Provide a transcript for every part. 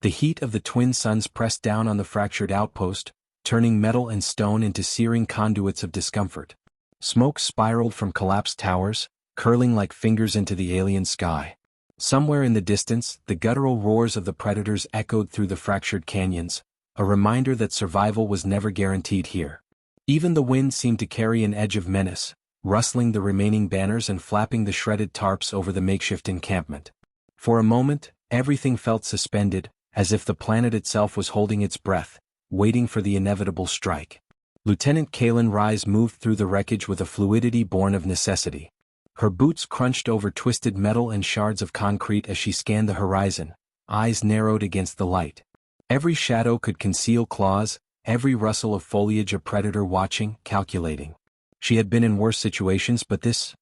The heat of the twin suns pressed down on the fractured outpost, turning metal and stone into searing conduits of discomfort. Smoke spiraled from collapsed towers, curling like fingers into the alien sky. Somewhere in the distance, the guttural roars of the predators echoed through the fractured canyons, a reminder that survival was never guaranteed here. Even the wind seemed to carry an edge of menace, rustling the remaining banners and flapping the shredded tarps over the makeshift encampment. For a moment, everything felt suspended, as if the planet itself was holding its breath, waiting for the inevitable strike. Lieutenant Kaelen Ryse moved through the wreckage with a fluidity born of necessity. Her boots crunched over twisted metal and shards of concrete as she scanned the horizon, eyes narrowed against the light. Every shadow could conceal claws, every rustle of foliage a predator watching, calculating. She had been in worse situations, but this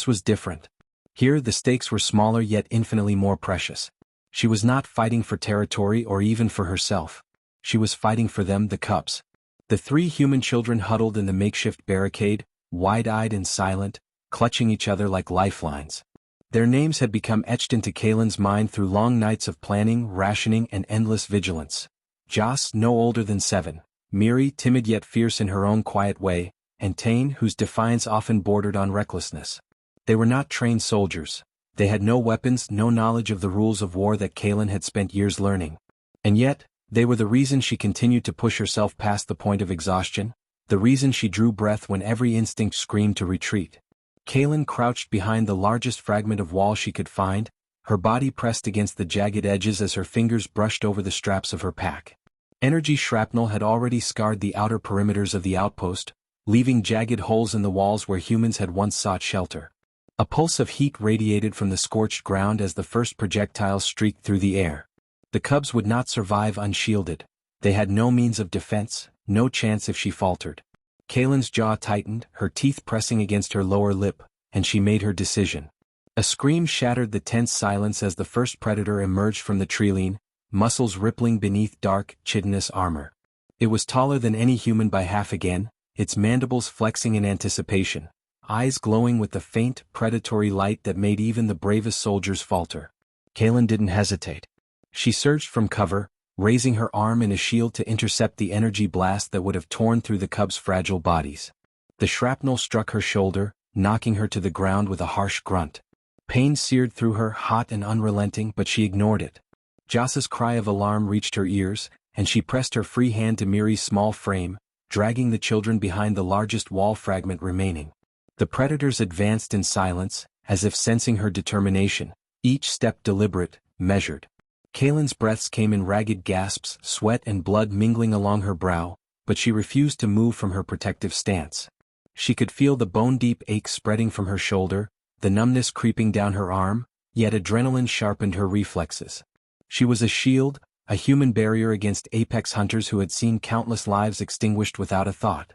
was different. Here the stakes were smaller yet infinitely more precious. She was not fighting for territory or even for herself. She was fighting for them, the cubs. The 3 human children huddled in the makeshift barricade, wide-eyed and silent, clutching each other like lifelines. Their names had become etched into Kaelen's mind through long nights of planning, rationing, and endless vigilance. Joss, no older than 7, Miri, timid yet fierce in her own quiet way, and Tane, whose defiance often bordered on recklessness. They were not trained soldiers. They had no weapons, no knowledge of the rules of war that Kaelen had spent years learning. And yet, they were the reason she continued to push herself past the point of exhaustion, the reason she drew breath when every instinct screamed to retreat. Kaelen crouched behind the largest fragment of wall she could find, her body pressed against the jagged edges as her fingers brushed over the straps of her pack. Energy shrapnel had already scarred the outer perimeters of the outpost, leaving jagged holes in the walls where humans had once sought shelter. A pulse of heat radiated from the scorched ground as the first projectiles streaked through the air. The cubs would not survive unshielded. They had no means of defense, no chance if she faltered. Kaelen's jaw tightened, her teeth pressing against her lower lip, and she made her decision. A scream shattered the tense silence as the first predator emerged from the treeline, muscles rippling beneath dark, chitinous armor. It was taller than any human by half again, its mandibles flexing in anticipation, eyes glowing with the faint, predatory light that made even the bravest soldiers falter. Kaelen didn't hesitate. She surged from cover, raising her arm in a shield to intercept the energy blast that would have torn through the cubs' fragile bodies. The shrapnel struck her shoulder, knocking her to the ground with a harsh grunt. Pain seared through her, hot and unrelenting, but she ignored it. Joss's cry of alarm reached her ears, and she pressed her free hand to Miri's small frame, dragging the children behind the largest wall fragment remaining. The predators advanced in silence, as if sensing her determination, each step deliberate, measured. Kaelen's breaths came in ragged gasps, sweat and blood mingling along her brow, but she refused to move from her protective stance. She could feel the bone-deep ache spreading from her shoulder, the numbness creeping down her arm, yet adrenaline sharpened her reflexes. She was a shield, a human barrier against apex hunters who had seen countless lives extinguished without a thought.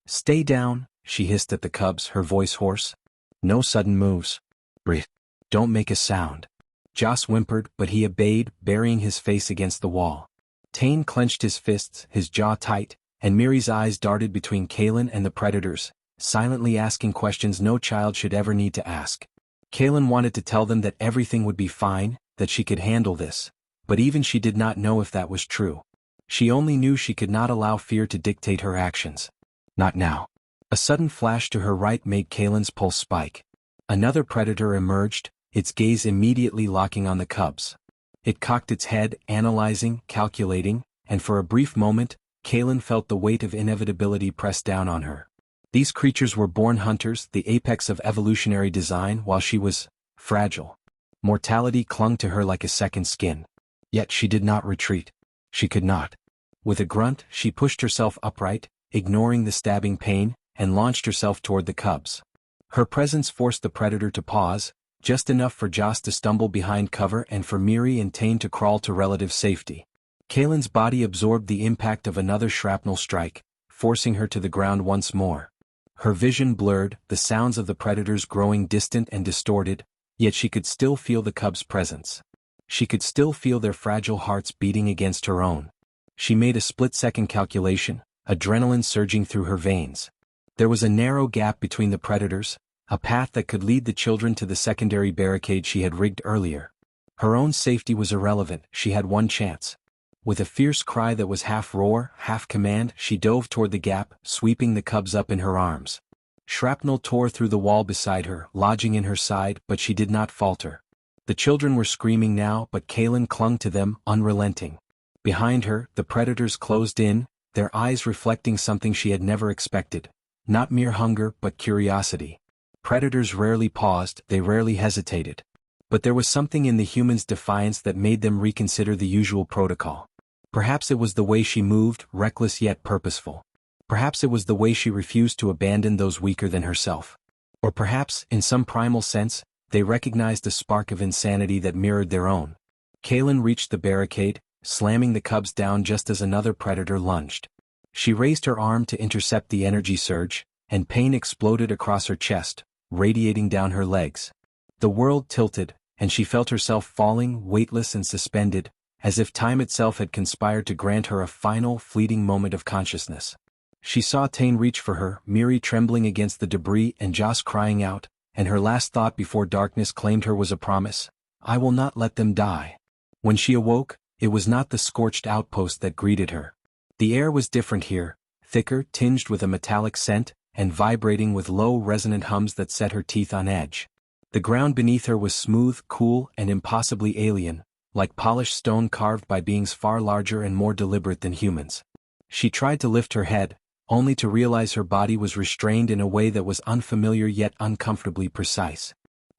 "Stay down," she hissed at the cubs, her voice hoarse. "No sudden moves. Breathe. Don't make a sound." Joss whimpered, but he obeyed, burying his face against the wall. Tane clenched his fists, his jaw tight, and Miri's eyes darted between Kaelen and the predators, silently asking questions no child should ever need to ask. Kaelen wanted to tell them that everything would be fine, that she could handle this, but even she did not know if that was true. She only knew she could not allow fear to dictate her actions. Not now. A sudden flash to her right made Kaelen's pulse spike. Another predator emerged, its gaze immediately locking on the cubs. It cocked its head, analyzing, calculating, and for a brief moment, Kaelen felt the weight of inevitability press down on her. These creatures were born hunters, the apex of evolutionary design, while she was fragile. Mortality clung to her like a second skin. Yet she did not retreat. She could not. With a grunt, she pushed herself upright, ignoring the stabbing pain, and launched herself toward the cubs. Her presence forced the predator to pause, just enough for Joss to stumble behind cover and for Miri and Tane to crawl to relative safety. Kaelen's body absorbed the impact of another shrapnel strike, forcing her to the ground once more. Her vision blurred, the sounds of the predators growing distant and distorted, yet she could still feel the cubs' presence. She could still feel their fragile hearts beating against her own. She made a split-second calculation, adrenaline surging through her veins. There was a narrow gap between the predators, a path that could lead the children to the secondary barricade she had rigged earlier. Her own safety was irrelevant, she had one chance. With a fierce cry that was half roar, half command, she dove toward the gap, sweeping the cubs up in her arms. Shrapnel tore through the wall beside her, lodging in her side, but she did not falter. The children were screaming now, but Kaelen clung to them, unrelenting. Behind her, the predators closed in, their eyes reflecting something she had never expected. Not mere hunger, but curiosity. Predators rarely paused, they rarely hesitated. But there was something in the humans' defiance that made them reconsider the usual protocol. Perhaps it was the way she moved, reckless yet purposeful. Perhaps it was the way she refused to abandon those weaker than herself. Or perhaps, in some primal sense, they recognized a spark of insanity that mirrored their own. Kaelen reached the barricade, slamming the cubs down just as another predator lunged. She raised her arm to intercept the energy surge, and pain exploded across her chest, radiating down her legs. The world tilted, and she felt herself falling, weightless and suspended, as if time itself had conspired to grant her a final, fleeting moment of consciousness. She saw Tane reach for her, Miri trembling against the debris and Joss crying out, and her last thought before darkness claimed her was a promise: "I will not let them die." When she awoke, it was not the scorched outpost that greeted her. The air was different here, thicker, tinged with a metallic scent, and vibrating with low resonant hums that set her teeth on edge. The ground beneath her was smooth, cool, and impossibly alien, like polished stone carved by beings far larger and more deliberate than humans. She tried to lift her head, only to realize her body was restrained in a way that was unfamiliar yet uncomfortably precise.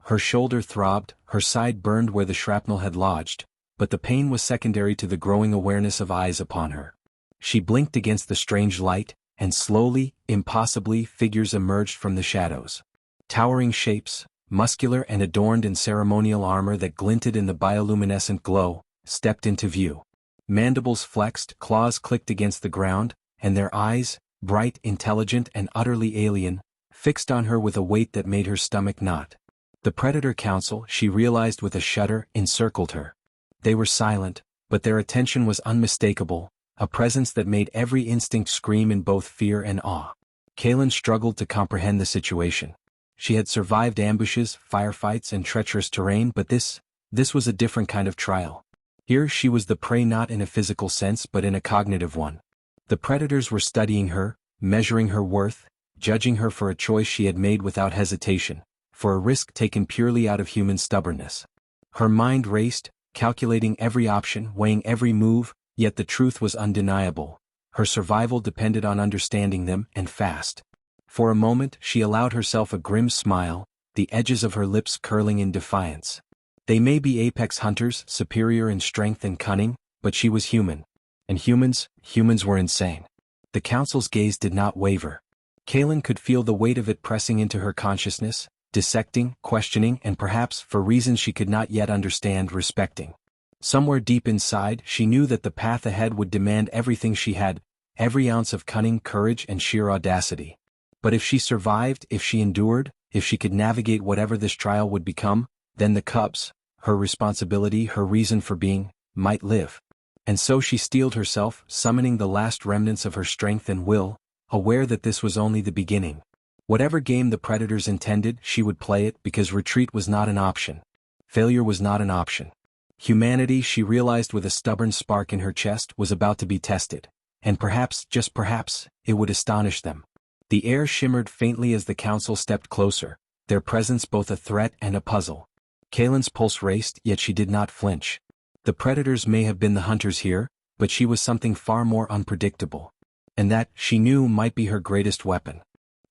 Her shoulder throbbed, her side burned where the shrapnel had lodged, but the pain was secondary to the growing awareness of eyes upon her. She blinked against the strange light, and slowly, impossibly, figures emerged from the shadows. Towering shapes, muscular and adorned in ceremonial armor that glinted in the bioluminescent glow, stepped into view. Mandibles flexed, claws clicked against the ground, and their eyes, bright, intelligent, and utterly alien, fixed on her with a weight that made her stomach knot. The Predator Council, she realized with a shudder, encircled her. They were silent, but their attention was unmistakable, a presence that made every instinct scream in both fear and awe. Kaelen struggled to comprehend the situation. She had survived ambushes, firefights, and treacherous terrain, but this was a different kind of trial. Here she was the prey not in a physical sense but in a cognitive one. The predators were studying her, measuring her worth, judging her for a choice she had made without hesitation, for a risk taken purely out of human stubbornness. Her mind raced, calculating every option, weighing every move, yet the truth was undeniable. Her survival depended on understanding them, and fast. For a moment she allowed herself a grim smile, the edges of her lips curling in defiance. They may be apex hunters, superior in strength and cunning, but she was human. And humans were insane. The Council's gaze did not waver. Kaelen could feel the weight of it pressing into her consciousness, dissecting, questioning, and perhaps, for reasons she could not yet understand, respecting. Somewhere deep inside, she knew that the path ahead would demand everything she had, every ounce of cunning, courage, and sheer audacity. But if she survived, if she endured, if she could navigate whatever this trial would become, then the cubs, her responsibility, her reason for being, might live. And so she steeled herself, summoning the last remnants of her strength and will, aware that this was only the beginning. Whatever game the predators intended, she would play it, because retreat was not an option. Failure was not an option. Humanity, she realized with a stubborn spark in her chest, was about to be tested. And perhaps, just perhaps, it would astonish them. The air shimmered faintly as the Council stepped closer, their presence both a threat and a puzzle. Kaelen's pulse raced, yet she did not flinch. The predators may have been the hunters here, but she was something far more unpredictable. And that, she knew, might be her greatest weapon.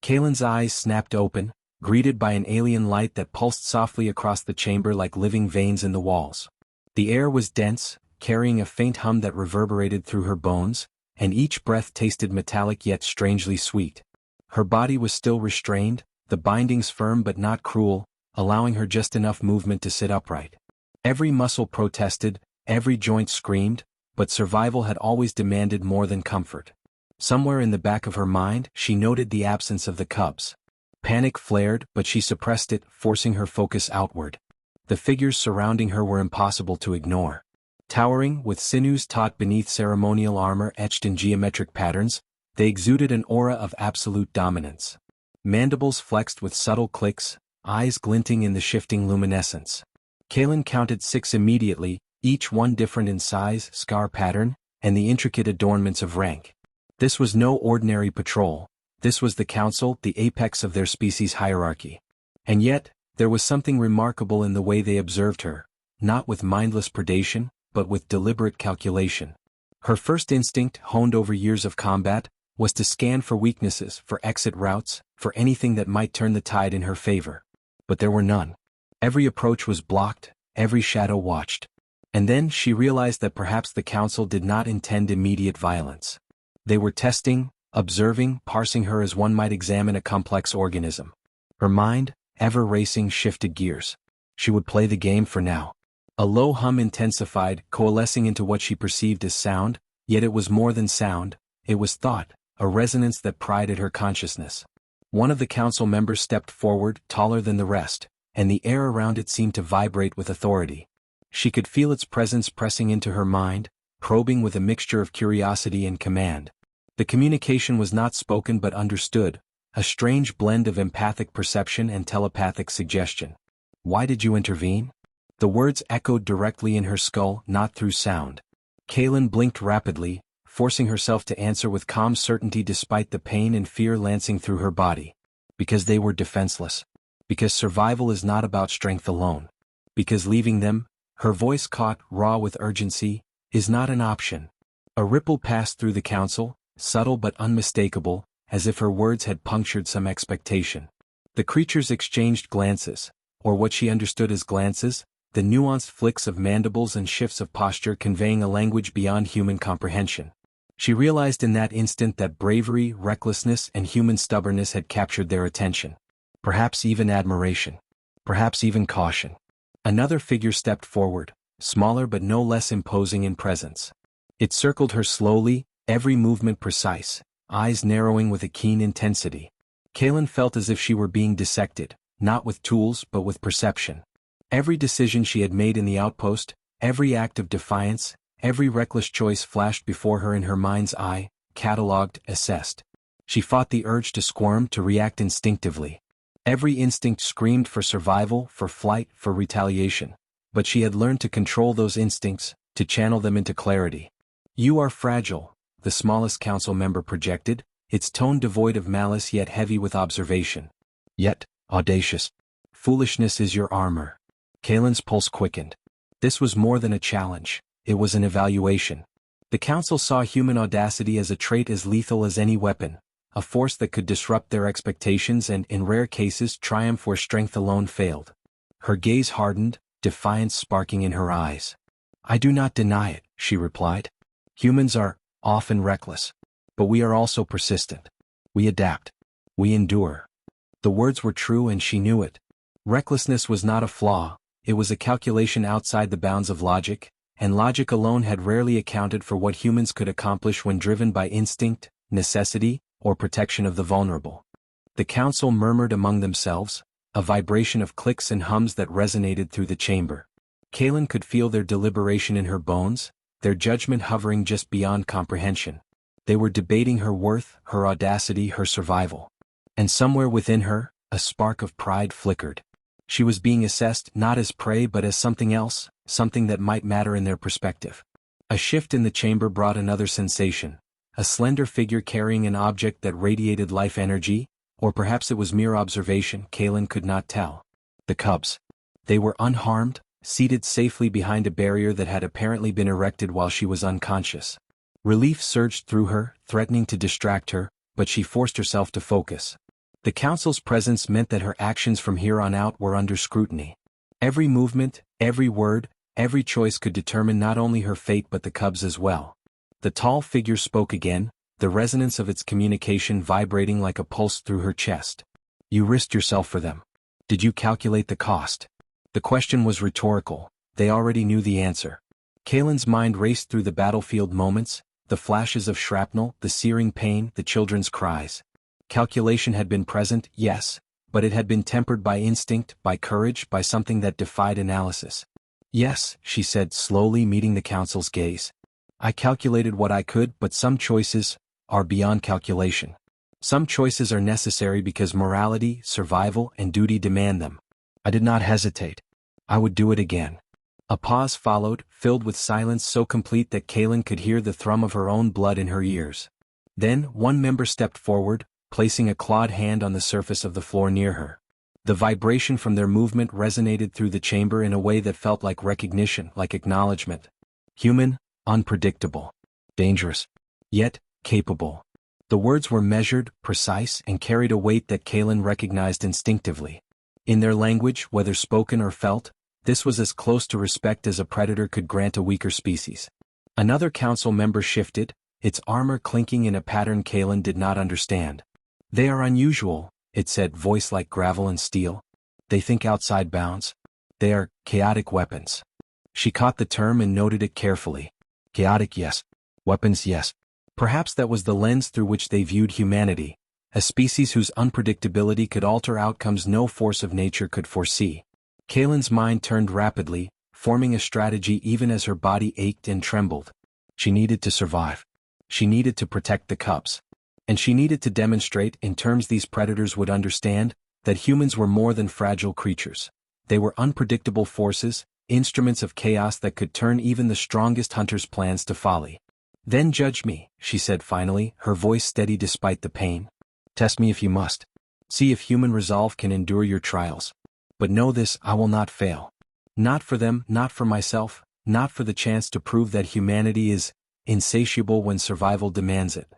Kaelen's eyes snapped open, greeted by an alien light that pulsed softly across the chamber like living veins in the walls. The air was dense, carrying a faint hum that reverberated through her bones, and each breath tasted metallic yet strangely sweet. Her body was still restrained, the bindings firm but not cruel, allowing her just enough movement to sit upright. Every muscle protested, every joint screamed, but survival had always demanded more than comfort. Somewhere in the back of her mind, she noted the absence of the cubs. Panic flared, but she suppressed it, forcing her focus outward. The figures surrounding her were impossible to ignore. Towering, with sinews taut beneath ceremonial armor etched in geometric patterns, they exuded an aura of absolute dominance. Mandibles flexed with subtle clicks, eyes glinting in the shifting luminescence. Kaelen counted 6 immediately, each one different in size, scar pattern, and the intricate adornments of rank. This was no ordinary patrol. This was the council, the apex of their species' hierarchy. And yet, there was something remarkable in the way they observed her, not with mindless predation, but with deliberate calculation. Her first instinct, honed over years of combat, was to scan for weaknesses, for exit routes, for anything that might turn the tide in her favor. But there were none. Every approach was blocked, every shadow watched. And then she realized that perhaps the council did not intend immediate violence. They were testing, observing, parsing her as one might examine a complex organism. Her mind, ever racing, shifted gears. She would play the game for now. A low hum intensified, coalescing into what she perceived as sound, yet it was more than sound, it was thought, a resonance that pried at her consciousness. One of the council members stepped forward, taller than the rest, and the air around it seemed to vibrate with authority. She could feel its presence pressing into her mind, probing with a mixture of curiosity and command. The communication was not spoken but understood, a strange blend of empathic perception and telepathic suggestion. "Why did you intervene?" The words echoed directly in her skull, not through sound. Kaelen blinked rapidly, forcing herself to answer with calm certainty despite the pain and fear lancing through her body. Because they were defenseless. Because survival is not about strength alone. Because leaving them, her voice caught, raw with urgency, is not an option. A ripple passed through the council, subtle but unmistakable, as if her words had punctured some expectation. The creatures exchanged glances, or what she understood as glances, the nuanced flicks of mandibles and shifts of posture conveying a language beyond human comprehension. She realized in that instant that bravery, recklessness, and human stubbornness had captured their attention. Perhaps even admiration. Perhaps even caution. Another figure stepped forward, smaller but no less imposing in presence. It circled her slowly, every movement precise, eyes narrowing with a keen intensity. Kaelen felt as if she were being dissected, not with tools but with perception. Every decision she had made in the outpost, every act of defiance, every reckless choice flashed before her in her mind's eye, catalogued, assessed. She fought the urge to squirm, to react instinctively. Every instinct screamed for survival, for flight, for retaliation. But she had learned to control those instincts, to channel them into clarity. "You are fragile," the smallest council member projected, its tone devoid of malice yet heavy with observation. "Yet, audacious. Foolishness is your armor." Kaelen's pulse quickened. This was more than a challenge, it was an evaluation. The council saw human audacity as a trait as lethal as any weapon, a force that could disrupt their expectations and, in rare cases, triumph where strength alone failed. Her gaze hardened, defiance sparking in her eyes. "I do not deny it," she replied. "Humans are often reckless. But we are also persistent. We adapt. We endure." The words were true and she knew it. Recklessness was not a flaw, it was a calculation outside the bounds of logic, and logic alone had rarely accounted for what humans could accomplish when driven by instinct, necessity, or protection of the vulnerable. The council murmured among themselves, a vibration of clicks and hums that resonated through the chamber. Kaelen could feel their deliberation in her bones, their judgment hovering just beyond comprehension. They were debating her worth, her audacity, her survival. And somewhere within her, a spark of pride flickered. She was being assessed not as prey but as something else, something that might matter in their perspective. A shift in the chamber brought another sensation. A slender figure carrying an object that radiated life energy, or perhaps it was mere observation, Kaelen could not tell. The cubs. They were unharmed, seated safely behind a barrier that had apparently been erected while she was unconscious. Relief surged through her, threatening to distract her, but she forced herself to focus. The council's presence meant that her actions from here on out were under scrutiny. Every movement, every word, every choice could determine not only her fate but the cubs as well. The tall figure spoke again, the resonance of its communication vibrating like a pulse through her chest. "You risked yourself for them. Did you calculate the cost?" The question was rhetorical, they already knew the answer. Kaelen's mind raced through the battlefield moments, the flashes of shrapnel, the searing pain, the children's cries. Calculation had been present, yes, but it had been tempered by instinct, by courage, by something that defied analysis. "Yes," she said slowly, meeting the council's gaze. "I calculated what I could, but some choices are beyond calculation. Some choices are necessary because morality, survival, and duty demand them. I did not hesitate. I would do it again." A pause followed, filled with silence so complete that Kaelen could hear the thrum of her own blood in her ears. Then, one member stepped forward, placing a clawed hand on the surface of the floor near her. The vibration from their movement resonated through the chamber in a way that felt like recognition, like acknowledgement. Human, unpredictable, dangerous, yet capable. The words were measured, precise, and carried a weight that Kaelen recognized instinctively. In their language, whether spoken or felt, this was as close to respect as a predator could grant a weaker species. Another council member shifted, its armor clinking in a pattern Kaelen did not understand. "They are unusual," it said, voice like gravel and steel. "They think outside bounds. They are chaotic weapons." She caught the term and noted it carefully. Chaotic, yes. Weapons, yes. Perhaps that was the lens through which they viewed humanity, a species whose unpredictability could alter outcomes no force of nature could foresee. Kaelen's mind turned rapidly, forming a strategy even as her body ached and trembled. She needed to survive. She needed to protect the cubs. And she needed to demonstrate, in terms these predators would understand, that humans were more than fragile creatures. They were unpredictable forces, instruments of chaos that could turn even the strongest hunter's plans to folly. "Then judge me," she said finally, her voice steady despite the pain. "Test me if you must. See if human resolve can endure your trials. But know this, I will not fail. Not for them, not for myself, not for the chance to prove that humanity is insatiable when survival demands it."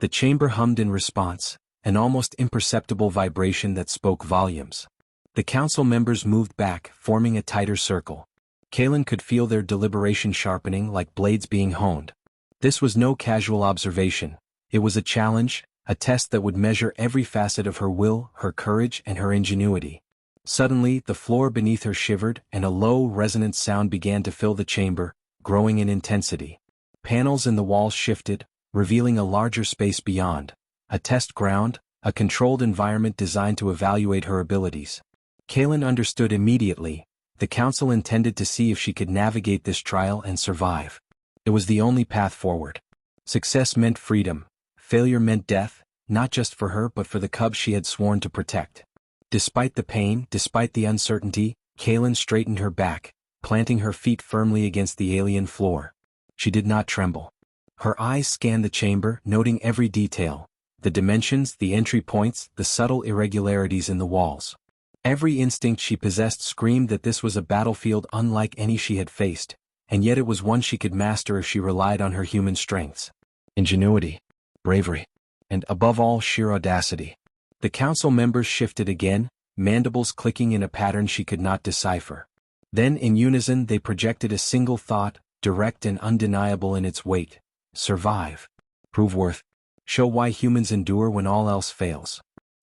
The chamber hummed in response, an almost imperceptible vibration that spoke volumes. The council members moved back, forming a tighter circle. Kaelen could feel their deliberation sharpening like blades being honed. This was no casual observation. It was a challenge, a test that would measure every facet of her will, her courage, and her ingenuity. Suddenly, the floor beneath her shivered, and a low, resonant sound began to fill the chamber, growing in intensity. Panels in the walls shifted, revealing a larger space beyond, a test ground, a controlled environment designed to evaluate her abilities. Kaelen understood immediately. The council intended to see if she could navigate this trial and survive. It was the only path forward. Success meant freedom. Failure meant death, not just for her but for the cubs she had sworn to protect. Despite the pain, despite the uncertainty, Kaelen straightened her back, planting her feet firmly against the alien floor. She did not tremble. Her eyes scanned the chamber, noting every detail, the dimensions, the entry points, the subtle irregularities in the walls. Every instinct she possessed screamed that this was a battlefield unlike any she had faced, and yet it was one she could master if she relied on her human strengths. Ingenuity, bravery, and above all sheer audacity. The council members shifted again, mandibles clicking in a pattern she could not decipher. Then in unison they projected a single thought, direct and undeniable in its weight. Survive. Prove worth. Show why humans endure when all else fails.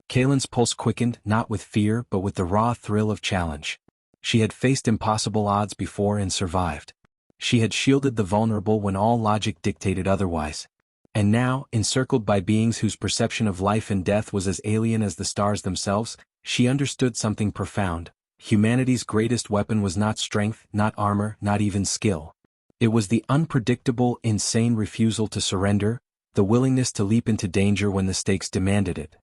Kaelen's pulse quickened, not with fear but with the raw thrill of challenge. She had faced impossible odds before and survived. She had shielded the vulnerable when all logic dictated otherwise. And now, encircled by beings whose perception of life and death was as alien as the stars themselves, she understood something profound. Humanity's greatest weapon was not strength, not armor, not even skill. It was the unpredictable, insane refusal to surrender, the willingness to leap into danger when the stakes demanded it.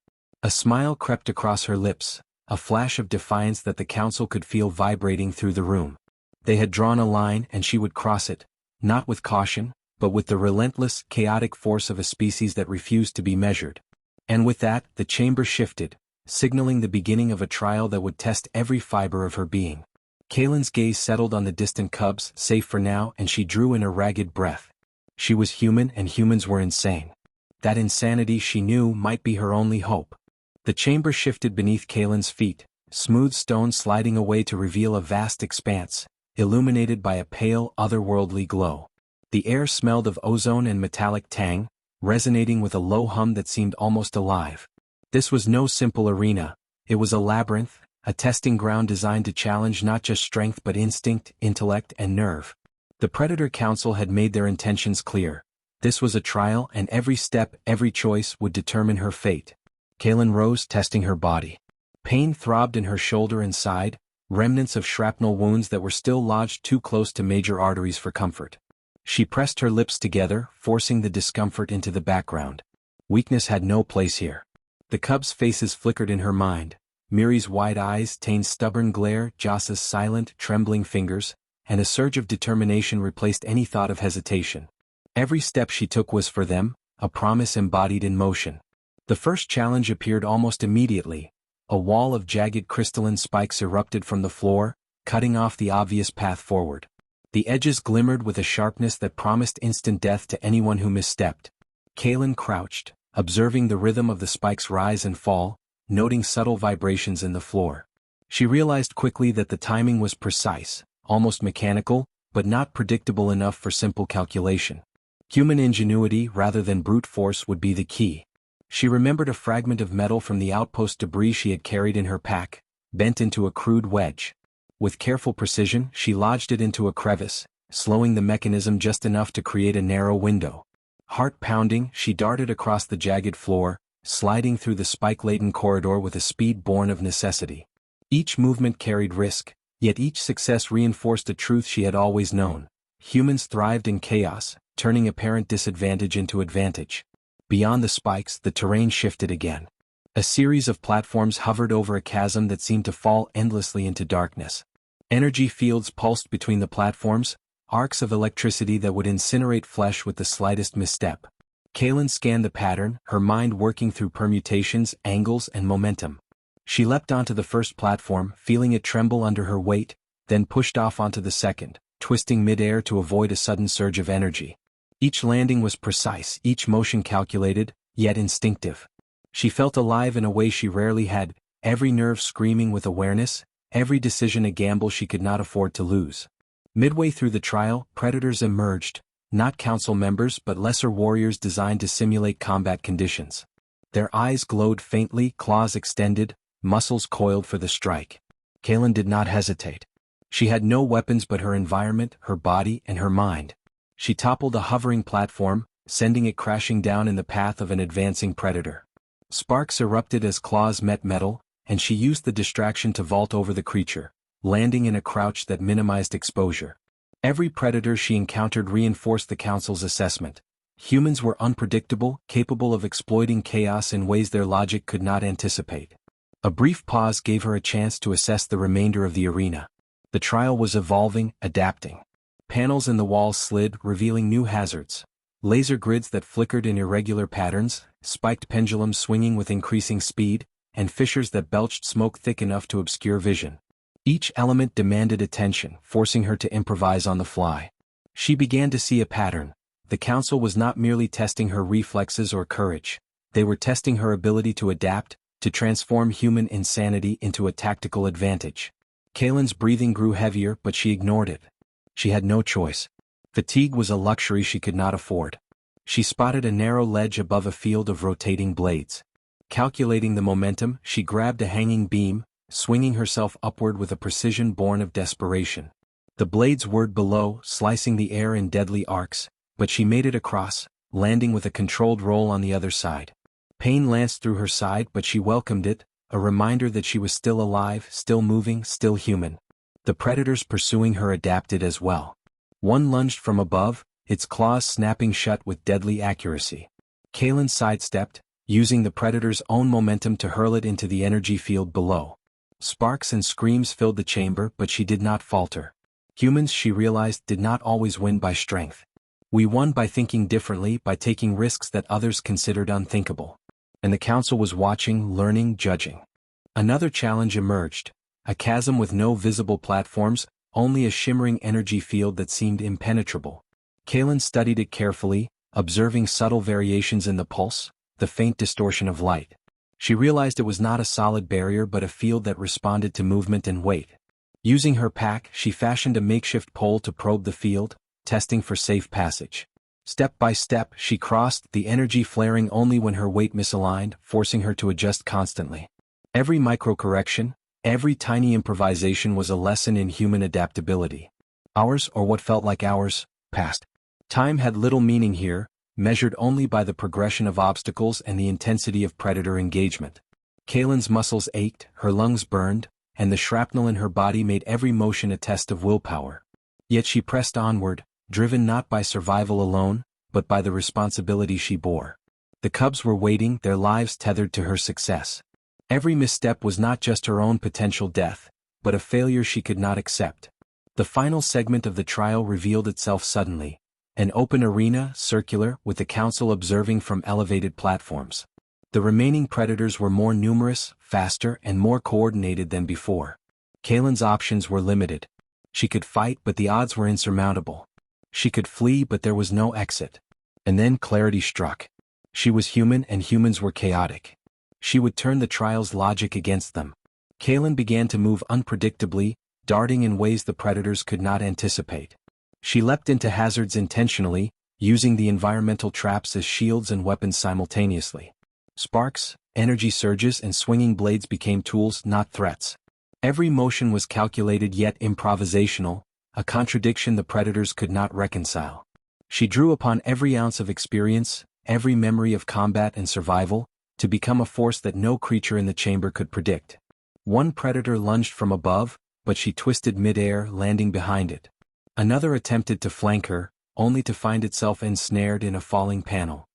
A smile crept across her lips, a flash of defiance that the council could feel vibrating through the room. They had drawn a line and she would cross it, not with caution, but with the relentless, chaotic force of a species that refused to be measured. And with that, the chamber shifted, signaling the beginning of a trial that would test every fiber of her being. Kaelen's gaze settled on the distant cubs, safe for now, and she drew in a ragged breath. She was human and humans were insane. That insanity, she knew, might be her only hope. The chamber shifted beneath Kaelen's feet, smooth stone sliding away to reveal a vast expanse, illuminated by a pale, otherworldly glow. The air smelled of ozone and metallic tang, resonating with a low hum that seemed almost alive. This was no simple arena. It was a labyrinth, a testing ground designed to challenge not just strength but instinct, intellect, and nerve. The Predator Council had made their intentions clear. This was a trial, and every step, every choice would determine her fate. Kaelen rose, testing her body. Pain throbbed in her shoulder and side, remnants of shrapnel wounds that were still lodged too close to major arteries for comfort. She pressed her lips together, forcing the discomfort into the background. Weakness had no place here. The cubs' faces flickered in her mind. Miri's wide eyes, Tane's stubborn glare, Joss's silent, trembling fingers. and a surge of determination replaced any thought of hesitation. Every step she took was for them, a promise embodied in motion. The first challenge appeared almost immediately. A wall of jagged crystalline spikes erupted from the floor, cutting off the obvious path forward. The edges glimmered with a sharpness that promised instant death to anyone who misstepped. Kaelen crouched, observing the rhythm of the spikes rise and fall, noting subtle vibrations in the floor. She realized quickly that the timing was precise, almost mechanical, but not predictable enough for simple calculation. Human ingenuity rather than brute force would be the key. She remembered a fragment of metal from the outpost debris she had carried in her pack, bent into a crude wedge. With careful precision, she lodged it into a crevice, slowing the mechanism just enough to create a narrow window. Heart pounding, she darted across the jagged floor, sliding through the spike-laden corridor with a speed born of necessity. Each movement carried risk, yet each success reinforced a truth she had always known. Humans thrived in chaos, turning apparent disadvantage into advantage. Beyond the spikes, the terrain shifted again. A series of platforms hovered over a chasm that seemed to fall endlessly into darkness. Energy fields pulsed between the platforms, arcs of electricity that would incinerate flesh with the slightest misstep. Kaelen scanned the pattern, her mind working through permutations, angles, and momentum. She leapt onto the first platform, feeling it tremble under her weight, then pushed off onto the second, twisting mid-air to avoid a sudden surge of energy. Each landing was precise, each motion calculated, yet instinctive. She felt alive in a way she rarely had, every nerve screaming with awareness, every decision a gamble she could not afford to lose. Midway through the trial, predators emerged, not council members but lesser warriors designed to simulate combat conditions. Their eyes glowed faintly, claws extended, muscles coiled for the strike. Kaelen did not hesitate. She had no weapons but her environment, her body, and her mind. She toppled a hovering platform, sending it crashing down in the path of an advancing predator. Sparks erupted as claws met metal, and she used the distraction to vault over the creature, landing in a crouch that minimized exposure. Every predator she encountered reinforced the council's assessment. Humans were unpredictable, capable of exploiting chaos in ways their logic could not anticipate. A brief pause gave her a chance to assess the remainder of the arena. The trial was evolving, adapting. Panels in the walls slid, revealing new hazards. Laser grids that flickered in irregular patterns, spiked pendulums swinging with increasing speed, and fissures that belched smoke thick enough to obscure vision. Each element demanded attention, forcing her to improvise on the fly. She began to see a pattern. The council was not merely testing her reflexes or courage. They were testing her ability to adapt, to transform human insanity into a tactical advantage. Kaelen's breathing grew heavier, but she ignored it. She had no choice. Fatigue was a luxury she could not afford. She spotted a narrow ledge above a field of rotating blades. Calculating the momentum, she grabbed a hanging beam, swinging herself upward with a precision born of desperation. The blades whirred below, slicing the air in deadly arcs, but she made it across, landing with a controlled roll on the other side. Pain lanced through her side, but she welcomed it, a reminder that she was still alive, still moving, still human. The predators pursuing her adapted as well. One lunged from above, its claws snapping shut with deadly accuracy. Kaelen sidestepped, using the predator's own momentum to hurl it into the energy field below. Sparks and screams filled the chamber, but she did not falter. Humans, she realized, did not always win by strength. We won by thinking differently, by taking risks that others considered unthinkable. And the council was watching, learning, judging. Another challenge emerged. A chasm with no visible platforms, only a shimmering energy field that seemed impenetrable. Kaelen studied it carefully, observing subtle variations in the pulse, the faint distortion of light. She realized it was not a solid barrier but a field that responded to movement and weight. Using her pack, she fashioned a makeshift pole to probe the field, testing for safe passage. Step by step, she crossed, the energy flaring only when her weight misaligned, forcing her to adjust constantly. Every micro-correction, every tiny improvisation was a lesson in human adaptability. Hours, or what felt like hours, passed. Time had little meaning here, measured only by the progression of obstacles and the intensity of predator engagement. Kaelen's muscles ached, her lungs burned, and the shrapnel in her body made every motion a test of willpower. Yet she pressed onward, driven not by survival alone, but by the responsibility she bore. The cubs were waiting, their lives tethered to her success. Every misstep was not just her own potential death, but a failure she could not accept. The final segment of the trial revealed itself suddenly. An open arena, circular, with the council observing from elevated platforms. The remaining predators were more numerous, faster, and more coordinated than before. Kaelen's options were limited. She could fight, but the odds were insurmountable. She could flee, but there was no exit. And then clarity struck. She was human, and humans were chaotic. She would turn the trial's logic against them. Kaelen began to move unpredictably, darting in ways the predators could not anticipate. She leapt into hazards intentionally, using the environmental traps as shields and weapons simultaneously. Sparks, energy surges, and swinging blades became tools, not threats. Every motion was calculated yet improvisational, a contradiction the predators could not reconcile. She drew upon every ounce of experience, every memory of combat and survival, to become a force that no creature in the chamber could predict. One predator lunged from above, but she twisted mid-air, landing behind it. Another attempted to flank her, only to find itself ensnared in a falling panel.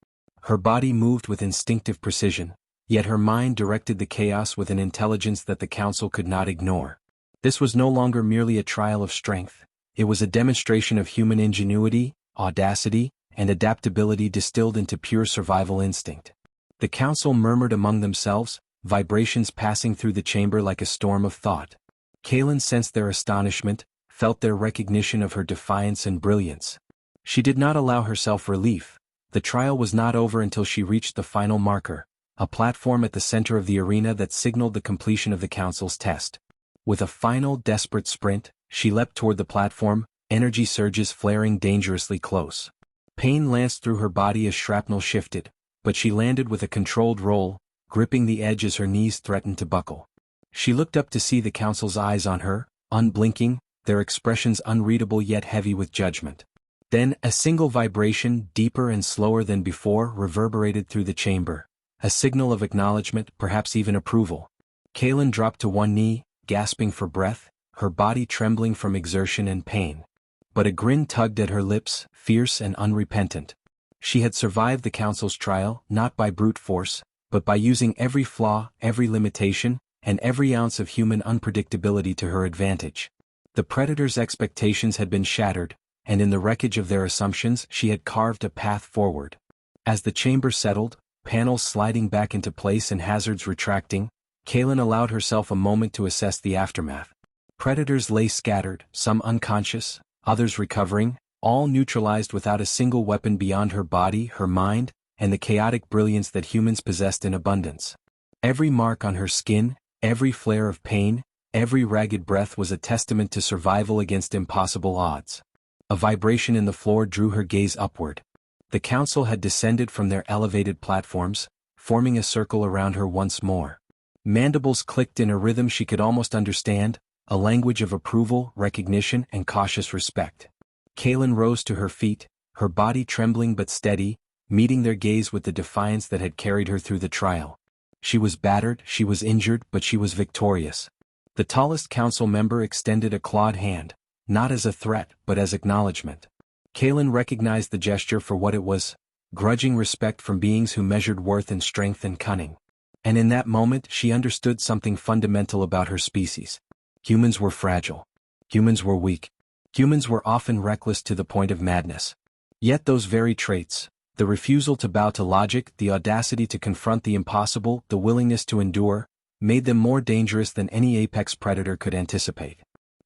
Her body moved with instinctive precision, yet her mind directed the chaos with an intelligence that the council could not ignore. This was no longer merely a trial of strength, it was a demonstration of human ingenuity, audacity, and adaptability distilled into pure survival instinct. The council murmured among themselves, vibrations passing through the chamber like a storm of thought. Kaelen sensed their astonishment, felt their recognition of her defiance and brilliance. She did not allow herself relief. The trial was not over until she reached the final marker, a platform at the center of the arena that signaled the completion of the council's test. With a final, desperate sprint, she leapt toward the platform, energy surges flaring dangerously close. Pain lanced through her body as shrapnel shifted, but she landed with a controlled roll, gripping the edge as her knees threatened to buckle. She looked up to see the council's eyes on her, unblinking, their expressions unreadable yet heavy with judgment. Then, a single vibration, deeper and slower than before, reverberated through the chamber, a signal of acknowledgement, perhaps even approval. Kaelen dropped to one knee, gasping for breath, her body trembling from exertion and pain. But a grin tugged at her lips, fierce and unrepentant. She had survived the council's trial, not by brute force, but by using every flaw, every limitation, and every ounce of human unpredictability to her advantage. The predators' expectations had been shattered, and in the wreckage of their assumptions she had carved a path forward. As the chamber settled, panels sliding back into place and hazards retracting, Kaelen allowed herself a moment to assess the aftermath. Predators lay scattered, some unconscious, others recovering, all neutralized without a single weapon beyond her body, her mind, and the chaotic brilliance that humans possessed in abundance. Every mark on her skin, every flare of pain, every ragged breath was a testament to survival against impossible odds. A vibration in the floor drew her gaze upward. The council had descended from their elevated platforms, forming a circle around her once more. Mandibles clicked in a rhythm she could almost understand, a language of approval, recognition, and cautious respect. Kaelen rose to her feet, her body trembling but steady, meeting their gaze with the defiance that had carried her through the trial. She was battered, she was injured, but she was victorious. The tallest council member extended a clawed hand, not as a threat but as acknowledgement. Kaelen recognized the gesture for what it was, grudging respect from beings who measured worth in strength and cunning. And in that moment she understood something fundamental about her species. Humans were fragile. Humans were weak. Humans were often reckless to the point of madness. Yet those very traits, the refusal to bow to logic, the audacity to confront the impossible, the willingness to endure, made them more dangerous than any apex predator could anticipate.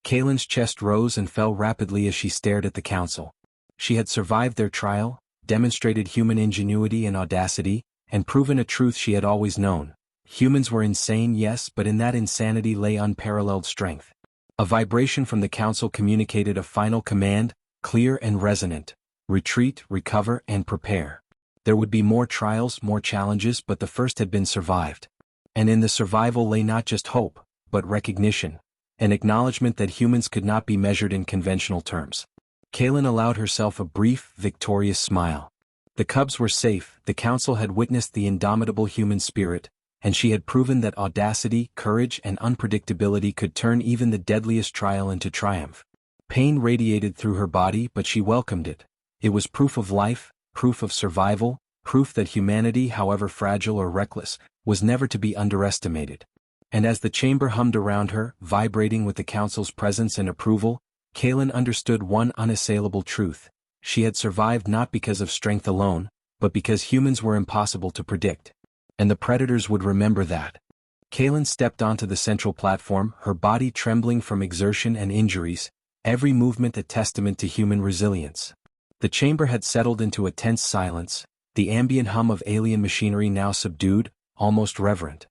Kaelen's chest rose and fell rapidly as she stared at the council. She had survived their trial, demonstrated human ingenuity and audacity, and proven a truth she had always known. Humans were insane, yes, but in that insanity lay unparalleled strength. A vibration from the council communicated a final command, clear and resonant: retreat, recover, and prepare. There would be more trials, more challenges, but the first had been survived. And in the survival lay not just hope, but recognition, an acknowledgement that humans could not be measured in conventional terms. Kaelen allowed herself a brief, victorious smile. The cubs were safe, the council had witnessed the indomitable human spirit, and she had proven that audacity, courage, and unpredictability could turn even the deadliest trial into triumph. Pain radiated through her body, but she welcomed it. It was proof of life, proof of survival, proof that humanity, however fragile or reckless, was never to be underestimated. And as the chamber hummed around her, vibrating with the council's presence and approval, Kaelen understood one unassailable truth. She had survived not because of strength alone, but because humans were impossible to predict. And the predators would remember that. Kaelen stepped onto the central platform, her body trembling from exertion and injuries, every movement a testament to human resilience. The chamber had settled into a tense silence, the ambient hum of alien machinery now subdued, almost reverent.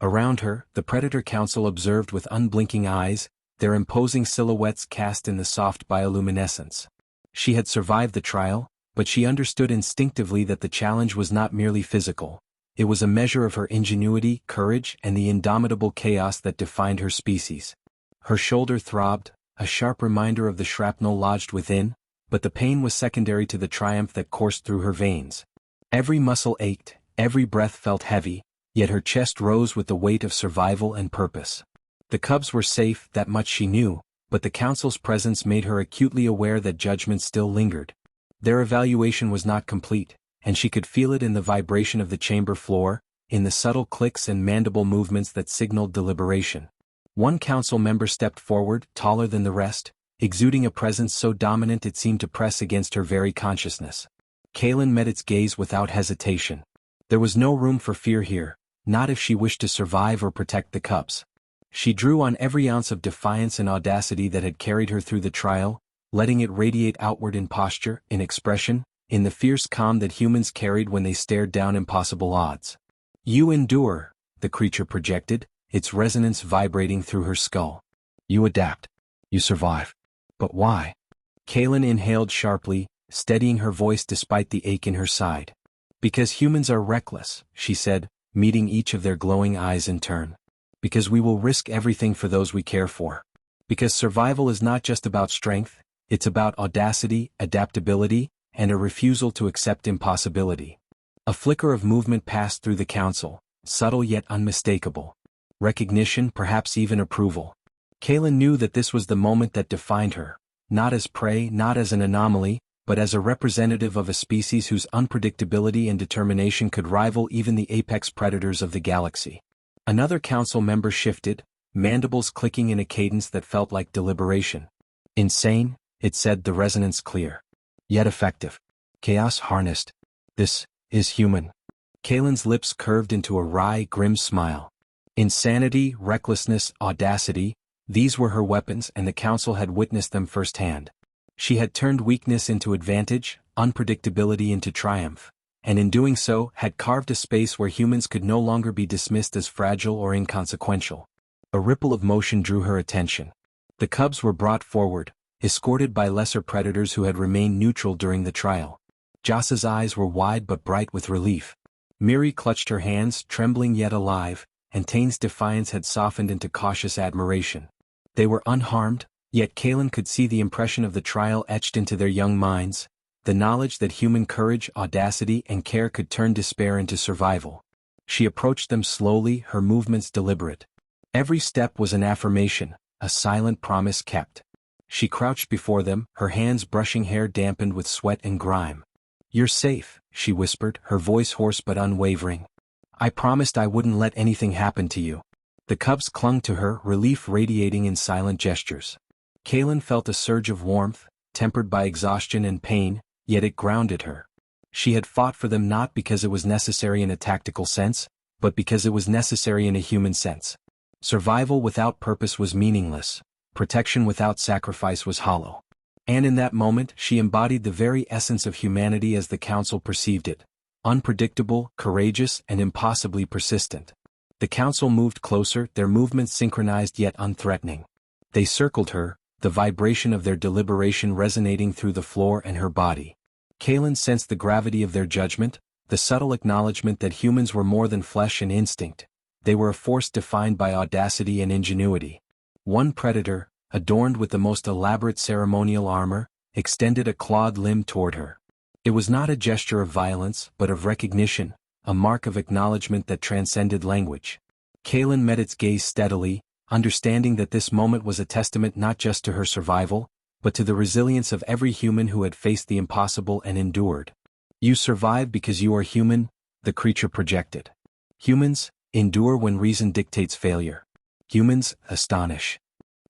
Around her, the Predator Council observed with unblinking eyes, their imposing silhouettes cast in the soft bioluminescence. She had survived the trial, but she understood instinctively that the challenge was not merely physical. It was a measure of her ingenuity, courage, and the indomitable chaos that defined her species. Her shoulder throbbed, a sharp reminder of the shrapnel lodged within, but the pain was secondary to the triumph that coursed through her veins. Every muscle ached, every breath felt heavy, yet her chest rose with the weight of survival and purpose. The cubs were safe, that much she knew, but the council's presence made her acutely aware that judgment still lingered. Their evaluation was not complete, and she could feel it in the vibration of the chamber floor, in the subtle clicks and mandible movements that signaled deliberation. One council member stepped forward, taller than the rest, exuding a presence so dominant it seemed to press against her very consciousness. Kaelen met its gaze without hesitation. There was no room for fear here, not if she wished to survive or protect the cubs. She drew on every ounce of defiance and audacity that had carried her through the trial, letting it radiate outward in posture, in expression, in the fierce calm that humans carried when they stared down impossible odds. "You endure," the creature projected, its resonance vibrating through her skull. "You adapt. You survive. But why?" Kaelen inhaled sharply, steadying her voice despite the ache in her side. "Because humans are reckless," she said, meeting each of their glowing eyes in turn. "Because we will risk everything for those we care for. Because survival is not just about strength, it's about audacity, adaptability, and a refusal to accept impossibility." A flicker of movement passed through the council, subtle yet unmistakable. Recognition, perhaps even approval. Kaelen knew that this was the moment that defined her, not as prey, not as an anomaly, but as a representative of a species whose unpredictability and determination could rival even the apex predators of the galaxy. Another council member shifted, mandibles clicking in a cadence that felt like deliberation. "Insane," it said, the resonance clear. "Yet effective. Chaos harnessed. This is human." Kaelen's lips curved into a wry, grim smile. Insanity, recklessness, audacity, these were her weapons, and the council had witnessed them firsthand. She had turned weakness into advantage, unpredictability into triumph, and in doing so had carved a space where humans could no longer be dismissed as fragile or inconsequential. A ripple of motion drew her attention. The cubs were brought forward, escorted by lesser predators who had remained neutral during the trial. Joss's eyes were wide but bright with relief. Miri clutched her hands, trembling yet alive, and Tane's defiance had softened into cautious admiration. They were unharmed, yet Kaelen could see the impression of the trial etched into their young minds, the knowledge that human courage, audacity, and care could turn despair into survival. She approached them slowly, her movements deliberate. Every step was an affirmation, a silent promise kept. She crouched before them, her hands brushing hair dampened with sweat and grime. "You're safe," she whispered, her voice hoarse but unwavering. "I promised I wouldn't let anything happen to you." The cubs clung to her, relief radiating in silent gestures. Kaelen felt a surge of warmth, tempered by exhaustion and pain, yet it grounded her. She had fought for them not because it was necessary in a tactical sense, but because it was necessary in a human sense. Survival without purpose was meaningless. Protection without sacrifice was hollow. And in that moment she embodied the very essence of humanity as the council perceived it. Unpredictable, courageous, and impossibly persistent. The council moved closer, their movements synchronized yet unthreatening. They circled her, the vibration of their deliberation resonating through the floor and her body. Kaelen sensed the gravity of their judgment, the subtle acknowledgement that humans were more than flesh and instinct. They were a force defined by audacity and ingenuity. One predator, adorned with the most elaborate ceremonial armor, extended a clawed limb toward her. It was not a gesture of violence, but of recognition, a mark of acknowledgement that transcended language. Kaelen met its gaze steadily, understanding that this moment was a testament not just to her survival, but to the resilience of every human who had faced the impossible and endured. "You survive because you are human," the creature projected. "Humans endure when reason dictates failure. Humans astonish."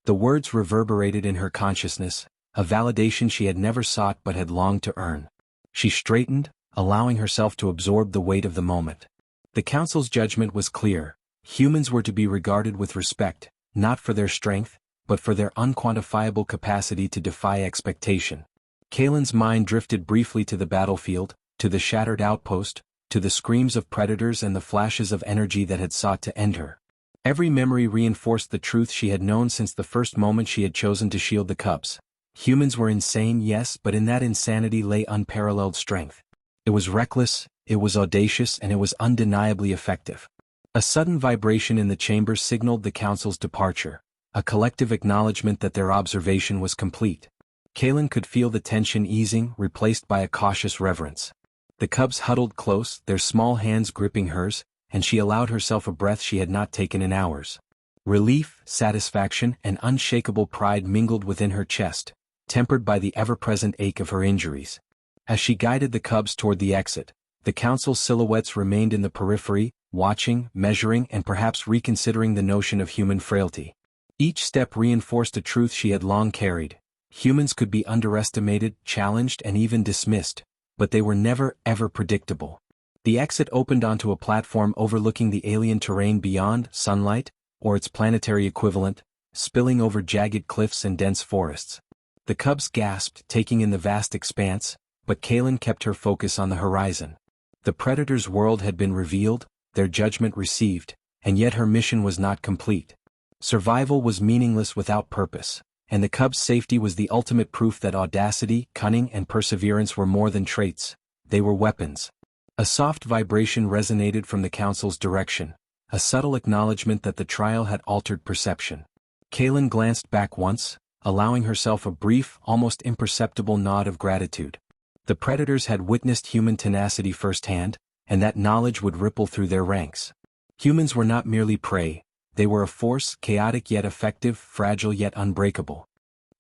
The words reverberated in her consciousness, a validation she had never sought but had longed to earn. She straightened, allowing herself to absorb the weight of the moment. The council's judgment was clear. Humans were to be regarded with respect, not for their strength, but for their unquantifiable capacity to defy expectation. Kaelen's mind drifted briefly to the battlefield, to the shattered outpost, to the screams of predators and the flashes of energy that had sought to end her. Every memory reinforced the truth she had known since the first moment she had chosen to shield the cubs. Humans were insane, yes, but in that insanity lay unparalleled strength. It was reckless, it was audacious, and it was undeniably effective. A sudden vibration in the chamber signaled the council's departure, a collective acknowledgement that their observation was complete. Kaelen could feel the tension easing, replaced by a cautious reverence. The cubs huddled close, their small hands gripping hers, and she allowed herself a breath she had not taken in hours. Relief, satisfaction, and unshakable pride mingled within her chest, tempered by the ever-present ache of her injuries. As she guided the cubs toward the exit, the council's silhouettes remained in the periphery, watching, measuring, and perhaps reconsidering the notion of human frailty. Each step reinforced a truth she had long carried. Humans could be underestimated, challenged, and even dismissed, but they were never, ever predictable. The exit opened onto a platform overlooking the alien terrain beyond, sunlight, or its planetary equivalent, spilling over jagged cliffs and dense forests. The cubs gasped, taking in the vast expanse, but Kaelen kept her focus on the horizon. The predator's world had been revealed, their judgment received, and yet her mission was not complete. Survival was meaningless without purpose, and the cubs' safety was the ultimate proof that audacity, cunning, and perseverance were more than traits, they were weapons. A soft vibration resonated from the council's direction, a subtle acknowledgement that the trial had altered perception. Kaelen glanced back once, allowing herself a brief, almost imperceptible nod of gratitude. The predators had witnessed human tenacity firsthand, and that knowledge would ripple through their ranks. Humans were not merely prey, they were a force, chaotic yet effective, fragile yet unbreakable.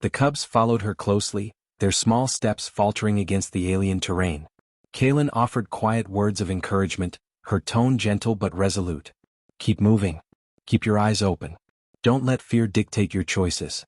The cubs followed her closely, their small steps faltering against the alien terrain. Kaelen offered quiet words of encouragement, her tone gentle but resolute. Keep moving. Keep your eyes open. Don't let fear dictate your choices.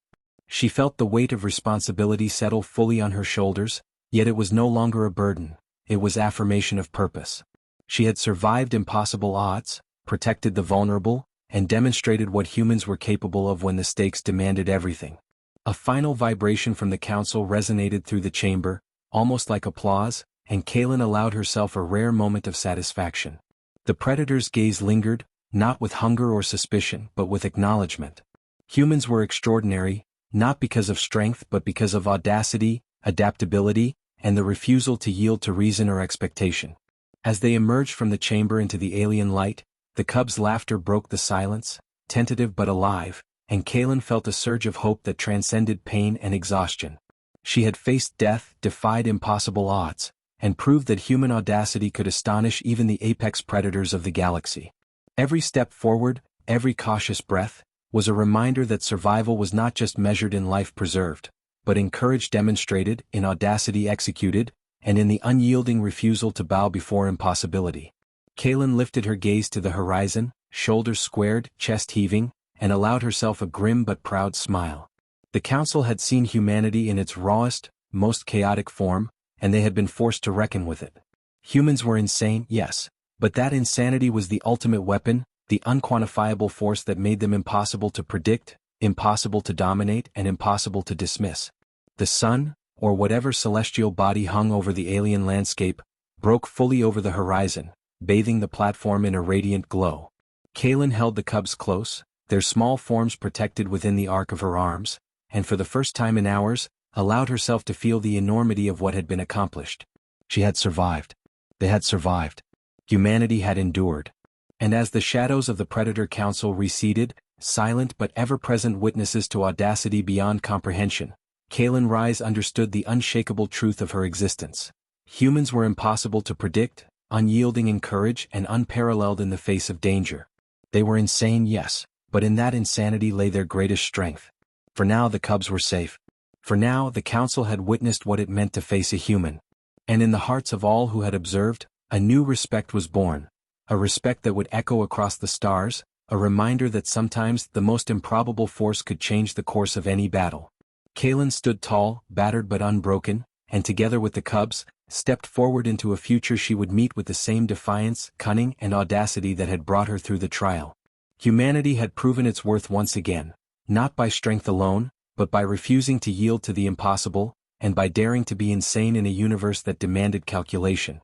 She felt the weight of responsibility settle fully on her shoulders, yet it was no longer a burden, it was affirmation of purpose. She had survived impossible odds, protected the vulnerable, and demonstrated what humans were capable of when the stakes demanded everything. A final vibration from the council resonated through the chamber, almost like applause, and Kaelen allowed herself a rare moment of satisfaction. The predator's gaze lingered, not with hunger or suspicion, but with acknowledgement. Humans were extraordinary, not because of strength but because of audacity, adaptability, and the refusal to yield to reason or expectation. As they emerged from the chamber into the alien light, the cubs' laughter broke the silence, tentative but alive, and Kaelen felt a surge of hope that transcended pain and exhaustion. She had faced death, defied impossible odds, and proved that human audacity could astonish even the apex predators of the galaxy. Every step forward, every cautious breath, was a reminder that survival was not just measured in life preserved, but in courage demonstrated, in audacity executed, and in the unyielding refusal to bow before impossibility. Kaelen lifted her gaze to the horizon, shoulders squared, chest heaving, and allowed herself a grim but proud smile. The council had seen humanity in its rawest, most chaotic form, and they had been forced to reckon with it. Humans were insane, yes, but that insanity was the ultimate weapon, the unquantifiable force that made them impossible to predict, impossible to dominate, and impossible to dismiss. The sun, or whatever celestial body hung over the alien landscape, broke fully over the horizon, bathing the platform in a radiant glow. Kaelen held the cubs close, their small forms protected within the arc of her arms, and for the first time in hours, allowed herself to feel the enormity of what had been accomplished. She had survived. They had survived. Humanity had endured. And as the shadows of the Predator Council receded, silent but ever-present witnesses to audacity beyond comprehension, Kaelen Ryse understood the unshakable truth of her existence. Humans were impossible to predict, unyielding in courage and unparalleled in the face of danger. They were insane, yes, but in that insanity lay their greatest strength. For now the cubs were safe. For now the council had witnessed what it meant to face a human. And in the hearts of all who had observed, a new respect was born. A respect that would echo across the stars, a reminder that sometimes the most improbable force could change the course of any battle. Kaelen stood tall, battered but unbroken, and together with the cubs, stepped forward into a future she would meet with the same defiance, cunning, and audacity that had brought her through the trial. Humanity had proven its worth once again, not by strength alone, but by refusing to yield to the impossible, and by daring to be insane in a universe that demanded calculation.